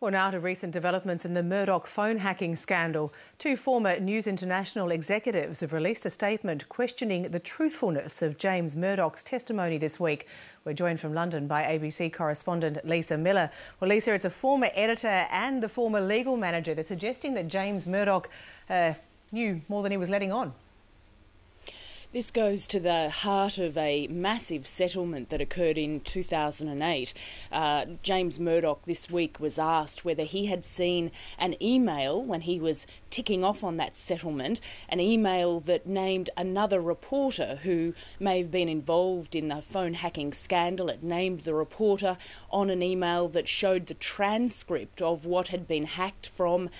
Well, now to recent developments in the Murdoch phone hacking scandal. Two former News International executives have released a statement questioning the truthfulness of James Murdoch's testimony this week. We're joined from London by ABC correspondent Lisa Miller. Well, Lisa, it's a former editor and the former legal manager. They're suggesting that James Murdoch knew more than he was letting on. This goes to the heart of a massive settlement that occurred in 2008. James Murdoch this week was asked whether he had seen an email when he was ticking off on that settlement, an email that named another reporter who may have been involved in the phone hacking scandal. It named the reporter on an email that showed the transcript of what had been hacked from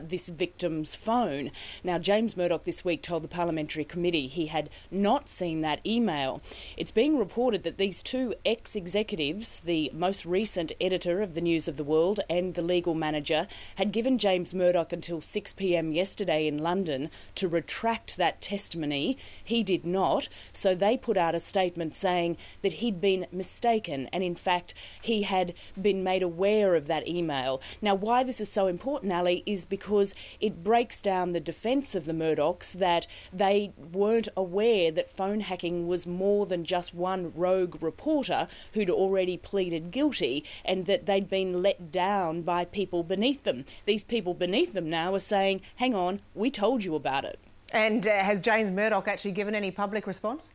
this victim's phone. Now, James Murdoch this week told the parliamentary committee he had not seen that email. It's being reported that these two ex-executives, the most recent editor of the News of the World and the legal manager, had given James Murdoch until 6 p.m. yesterday in London to retract that testimony. He did not, so they put out a statement saying that he'd been mistaken and in fact he had been made aware of that email. Now, why this is so important, Ali, is because it breaks down the defence of the Murdochs that they weren't aware that phone hacking was more than just one rogue reporter who'd already pleaded guilty and that they'd been let down by people beneath them. These people beneath them now are saying, hang on, we told you about it. And has James Murdoch actually given any public response?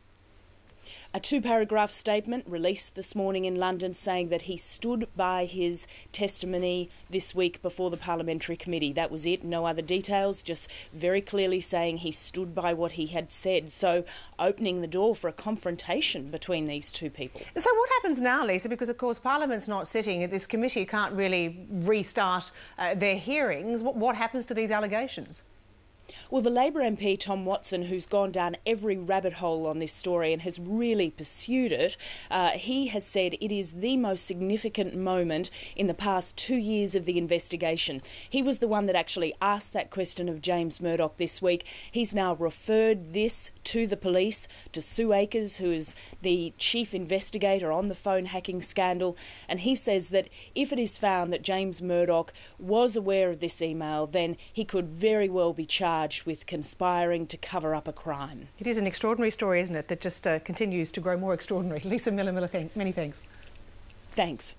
A two-paragraph statement released this morning in London saying that he stood by his testimony this week before the parliamentary committee. That was it, no other details, just very clearly saying he stood by what he had said. So opening the door for a confrontation between these two people. So what happens now, Lisa? Because, of course, Parliament's not sitting. This committee can't really restart their hearings. What happens to these allegations? Well, the Labor MP, Tom Watson, who's gone down every rabbit hole on this story and has really pursued it, he has said it is the most significant moment in the past 2 years of the investigation. He was the one that actually asked that question of James Murdoch this week. He's now referred this to the police, to Sue Akers, who is the chief investigator on the phone hacking scandal, and he says that if it is found that James Murdoch was aware of this email, then he could very well be charged with conspiring to cover up a crime. It is an extraordinary story, isn't it, that just continues to grow more extraordinary. Lisa Miller, many thanks. Thanks.